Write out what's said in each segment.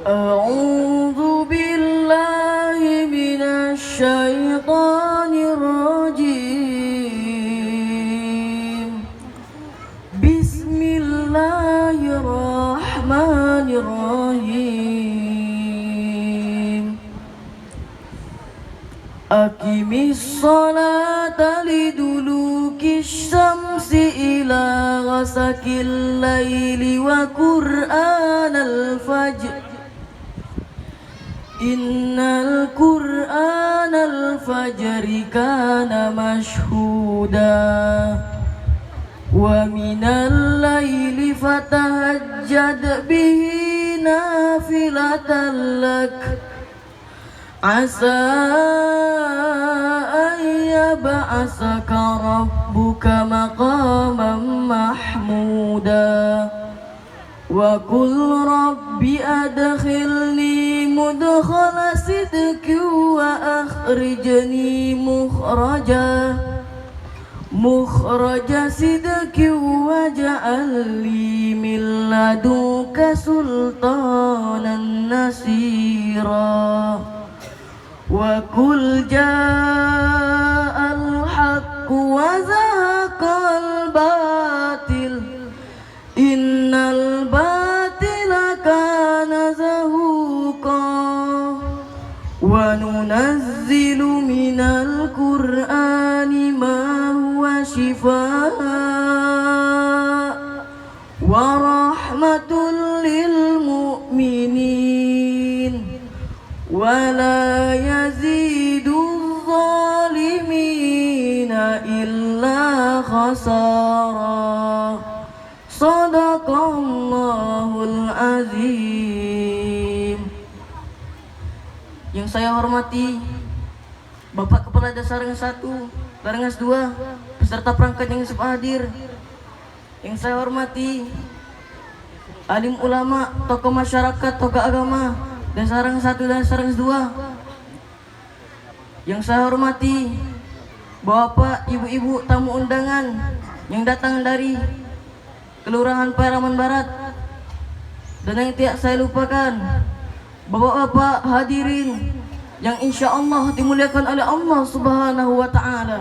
أعوذ بالله من الشيطان الرجيم. بسم الله الرحمن الرحيم. أقم الصلاة لدلوك الشمس إلى غسق الليل وقرآن الفجر إن القرآن الفجر كان مشهودا ومن الليل فتهجد به نافلة لك عسى أن يبعثك ربك مقاما محمودا وقل رب أدخلني مدخل صدق وأخرجني مخرج صدق واجعل لي من لدنك سلطانا نصيرا وقل جاء الحق وزهق الباطل إن الباطل كان زهوقا وننزل من القرآن ما هو شفاء ورحمة للمؤمنين ولا يزيد الظالمين إلا خسارا. Sadaqallahul azim. Yang saya hormati Bapak Kepala Dasarengas 1, Dasarengas 2, beserta perangkat yang hadir. Yang saya hormati alim ulama, tokoh masyarakat, tokoh agama Dasarengas 1 dan Dasarengas 2. Yang saya hormati Bapak, Ibu-ibu, tamu undangan yang datang dari Kelurahan Paraman Barat, dan yang tidak saya lupakan Bapak-bapak hadirin yang insya Allah dimuliakan oleh Allah Subhanahu wa Ta'ala.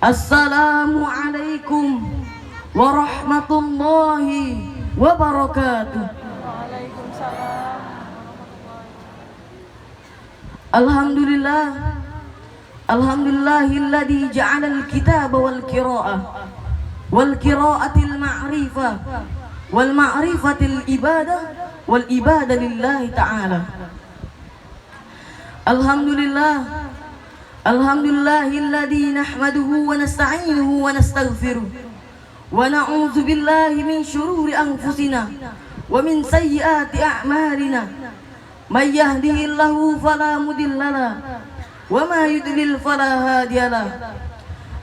Assalamualaikum warahmatullahi wabarakatuh. Alhamdulillahilladzi ja'alal kitaba wal qira'ah wal qira'atil ma'rifah wal ma'rifatil ibadah wal ibadah lillahi ta'ala. Alhamdulillahilladzi nahmaduhu wa nasta'inuhu wa nastaghfiruh wa na'udzu billahi min syururi anfusina wa min sayyiati a'malina may yahdihillahu fala mudhillalah wa ma yudlil fala hadiyalah.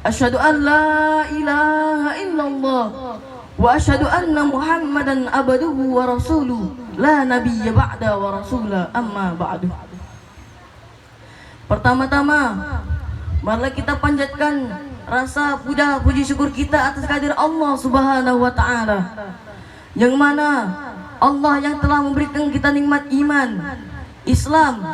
Asyhadu an la ilaha illallah wa asyhadu anna Muhammadan abduhu wa rasuluh la nabiyya ba'da wa rasula amma ba'du. Pertama-tama marilah kita panjatkan rasa puja puji syukur kita atas kehadiran Allah Subhanahu wa Ta'ala, yang mana Allah yang telah memberikan kita nikmat iman, Islam,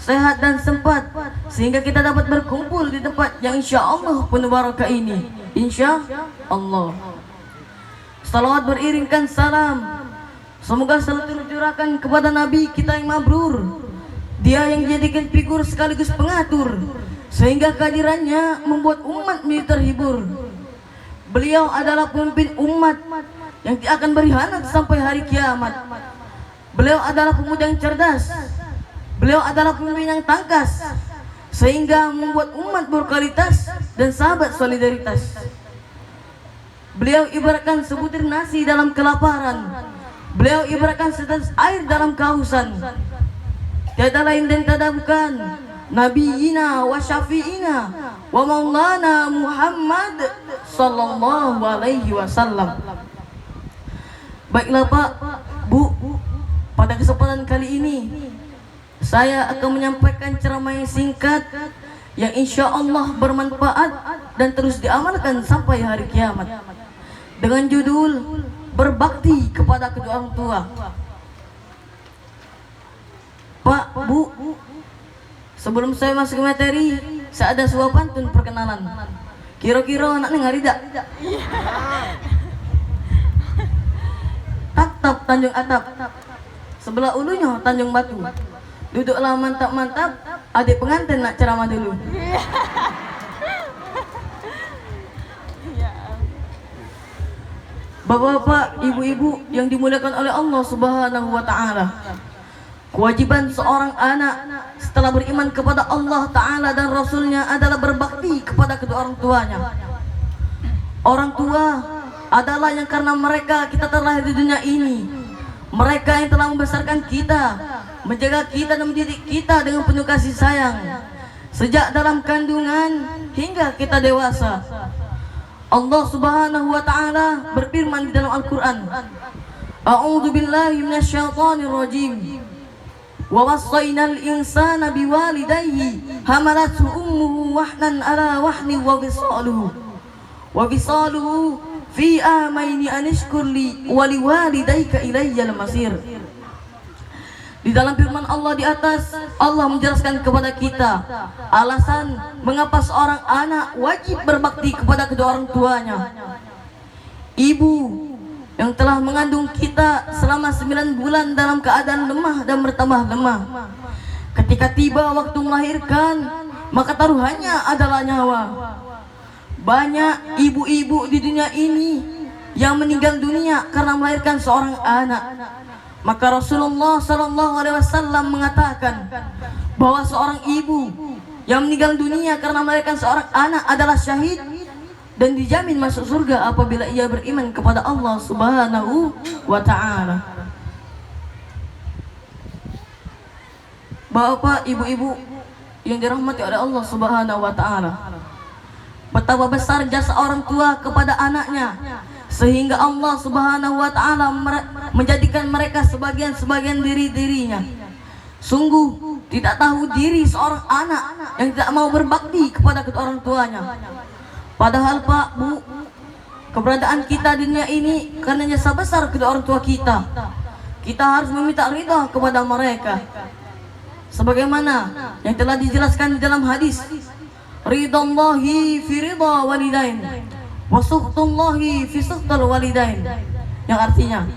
sehat dan sempat sehingga kita dapat berkumpul di tempat yang insya Allah penuh barakah ini. Insya Allah. Salawat beriringkan salam semoga selalu tercurahkan kepada Nabi kita yang mabrur. Dia yang dijadikan figur sekaligus pengatur sehingga kehadirannya membuat umat menjadi terhibur. Beliau adalah pemimpin umat yang tidak akan berkhianat sampai hari kiamat. Beliau adalah pemuda yang cerdas. Beliau adalah pemimpin yang tangkas sehingga membuat umat berkualitas dan sahabat solidaritas. Beliau ibaratkan sebutir nasi dalam kelaparan. Beliau ibaratkan setetes air dalam kehausan. Tiada lain dan tiada bukan Nabiina wa syafi'ina wa maulana Muhammad sallallahu alaihi wasallam. Baiklah Pak, Bu, pada kesempatan kali ini saya akan menyampaikan ceramah yang singkat yang insya Allah bermanfaat dan terus diamalkan sampai hari kiamat, dengan judul berbakti kepada kedua orang tua. Pak, Bu, sebelum saya masuk ke materi, saya ada sebuah pantun perkenalan. Kira-kira anaknya ngarida. Tap-tap Tanjung Atap, sebelah ulunya Tanjung Batu. Duduklah mantap-mantap, adik pengantin nak ceramah dulu. Bapak-bapak, ibu-ibu yang dimuliakan oleh Allah Subhanahu wa Ta'ala, kewajiban seorang anak setelah beriman kepada Allah Ta'ala dan Rasulnya adalah berbakti kepada kedua orang tuanya. Orang tua adalah yang karena mereka kita terlahir di dunia ini. Mereka yang telah membesarkan kita, menjaga kita dan mendidik kita dengan penuh kasih sayang sejak dalam kandungan hingga kita dewasa. Allah Subhanahu wa Ta'ala berfirman di dalam Al-Qur'an, A'udzu billahi minasyaitonir rajim. Wa wassaynal insana biwalidayhi hamalathu ummuhu wahnan ala wahni wa bisaluhu fi amaini anishkur li wa liwalidayka ilayyal masir. Di dalam firman Allah di atas, Allah menjelaskan kepada kita alasan mengapa seorang anak wajib berbakti kepada kedua orang tuanya. Ibu yang telah mengandung kita selama 9 bulan dalam keadaan lemah dan bertambah lemah, ketika tiba waktu melahirkan, maka taruhannya adalah nyawa. Banyak ibu-ibu di dunia ini yang meninggal dunia karena melahirkan seorang anak. Maka Rasulullah SAW mengatakan bahwa seorang ibu yang meninggal dunia karena melahirkan seorang anak adalah syahid dan dijamin masuk surga apabila ia beriman kepada Allah Subhanahu wa Ta'ala. Bapak, ibu-ibu yang dirahmati oleh Allah Subhanahu wa Ta'ala, betapa besar jasa orang tua kepada anaknya, sehingga Allah Subhanahu wa Ta'ala menjadikan mereka sebagian diri-dirinya. Sungguh tidak tahu diri seorang anak yang tidak mau berbakti kepada kedua orang tuanya. Padahal Pak, Bu, keberadaan kita di dunia ini karena jasa besar kedua orang tua kita. Kita harus meminta ridha kepada mereka, sebagaimana yang telah dijelaskan di dalam hadis, ridallahi fi ridha walidain wa sukhtullahi fi sukhtil walidain, yang artinya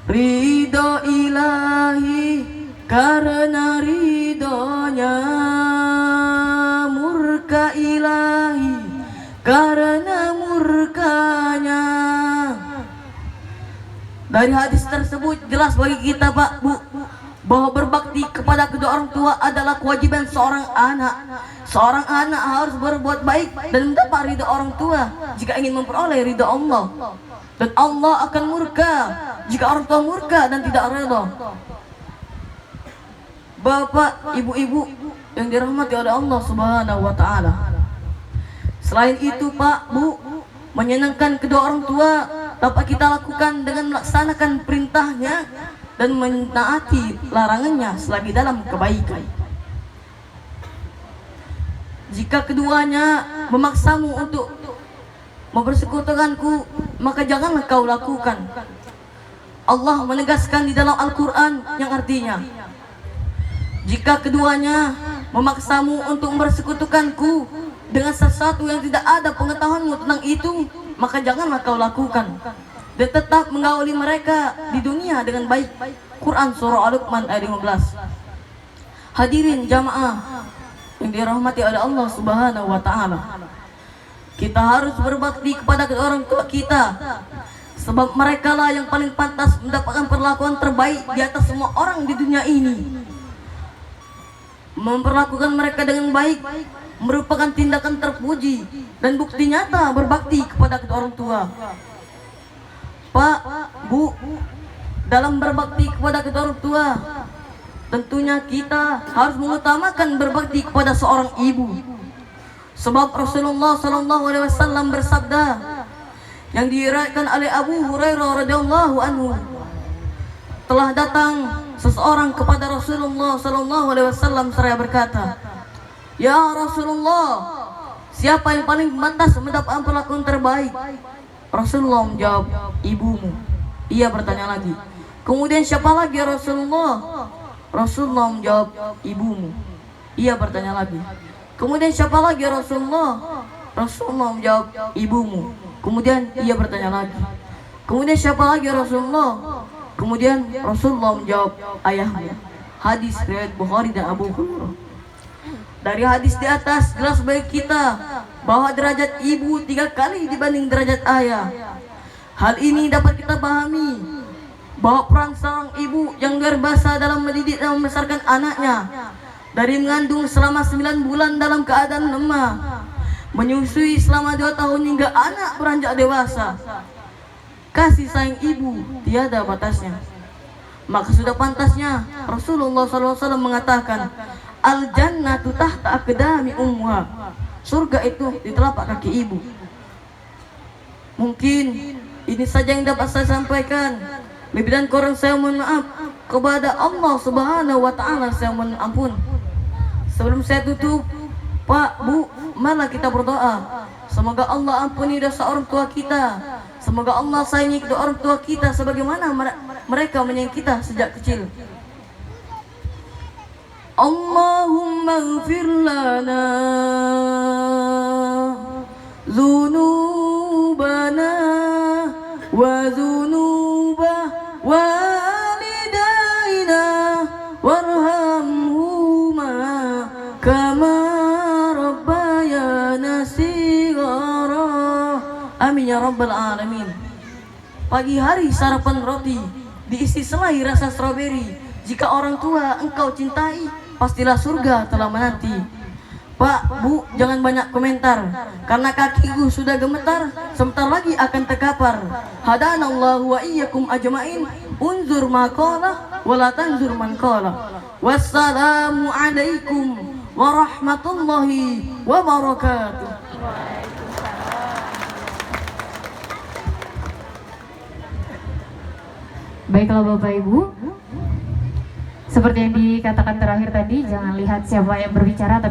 ridho ilahi karena ridhonya, murka ilahi karena murkanya. Dari hadis tersebut jelas bagi kita Pak, Bu, bahwa berbakti kepada kedua orang tua adalah kewajiban seorang anak. Seorang anak harus berbuat baik dan mendapat ridha orang tua jika ingin memperoleh ridha Allah. Dan Allah akan murka jika orang tua murka dan tidak ridha. Bapak, ibu-ibu yang dirahmati oleh Allah Subhanahu wa Ta'ala, selain itu Pak, Bu, menyenangkan kedua orang tua dapat kita lakukan dengan melaksanakan perintahnya dan menaati larangannya selagi dalam kebaikan. Jika keduanya memaksamu untuk mempersekutukanku, maka janganlah kau lakukan. Allah menegaskan di dalam Al-Quran yang artinya, jika keduanya memaksamu untuk mempersekutukanku dengan sesuatu yang tidak ada pengetahuanmu tentang itu, maka janganlah kau lakukan, dan tetap menggauli mereka di dunia dengan baik. Quran Surah Al-Luqman ayat 15. Hadirin jamaah yang dirahmati oleh Allah Subhanahu wa Ta'ala, kita harus berbakti kepada kedua orang tua kita, sebab mereka lah yang paling pantas mendapatkan perlakuan terbaik di atas semua orang di dunia ini. Memperlakukan mereka dengan baik merupakan tindakan terpuji dan bukti nyata berbakti kepada kedua orang tua. Pak, Bu, dalam berbakti kepada kedua orang tua, tentunya kita harus mengutamakan berbakti kepada seorang ibu. Sebab Rasulullah SAW bersabda yang diriwayatkan oleh Abu Hurairah radhiyallahu anhu, telah datang seseorang kepada Rasulullah SAW seraya berkata, "Ya Rasulullah, siapa yang paling pantas mendapatkan perlakuan terbaik?" Rasulullah menjawab, "Ibumu." Ia bertanya lagi, "Kemudian siapa lagi ya Rasulullah?" Rasulullah menjawab, ibumu. Ia bertanya lagi, kemudian siapa lagi ya Rasulullah? Rasulullah menjawab, ibumu. Kemudian ia bertanya lagi, kemudian siapa lagi ya Rasulullah? Kemudian Rasulullah menjawab, ayahmu. Hadis riwayat Bukhari dan Abu Hurairah. Dari hadis di atas jelas bagi kita bahwa derajat ibu 3 kali dibanding derajat ayah. Hal ini dapat kita pahami bahwa peran seorang ibu yang luar biasa dalam mendidik dan membesarkan anaknya, dari mengandung selama 9 bulan dalam keadaan lemah, menyusui selama 2 tahun hingga anak beranjak dewasa. Kasih sayang ibu tiada batasnya. Maka sudah pantasnya Rasulullah SAW mengatakan, al-jannatu tahta aqdami ummuha. Surga itu di telapak kaki ibu. Mungkin ini saja yang dapat saya sampaikan. Lebih dan kurang saya mohon maaf. Kepada Allah Subhanahu wa taala saya mohon ampun. Sebelum saya tutup, Pak, Bu, marilah kita berdoa. Semoga Allah ampuni dosa orang tua kita. Semoga Allah sayangi kedua orang tua kita sebagaimana mereka menyayangi kita sejak kecil. Allahumma ighfir lana dzunubana wa dzunuba walidaina warhamhuma kama rabbayana shighara. Amin ya rabbal alamin. Pagi hari sarapan roti diisi selai rasa stroberi. Jika orang tua engkau cintai, pastilah surga telah menanti. Pak, Bu, jangan banyak komentar, karena kakiku sudah gemetar, sebentar lagi akan terkapar. Hadanallahu wa iyyakum ajmain. Unzur ma qala wa la tanzur man qala. Wassalamu alaikum warahmatullahi wabarakatuh. Baiklah Bapak Ibu, seperti yang dikatakan terakhir tadi, jangan lihat siapa yang berbicara, tapi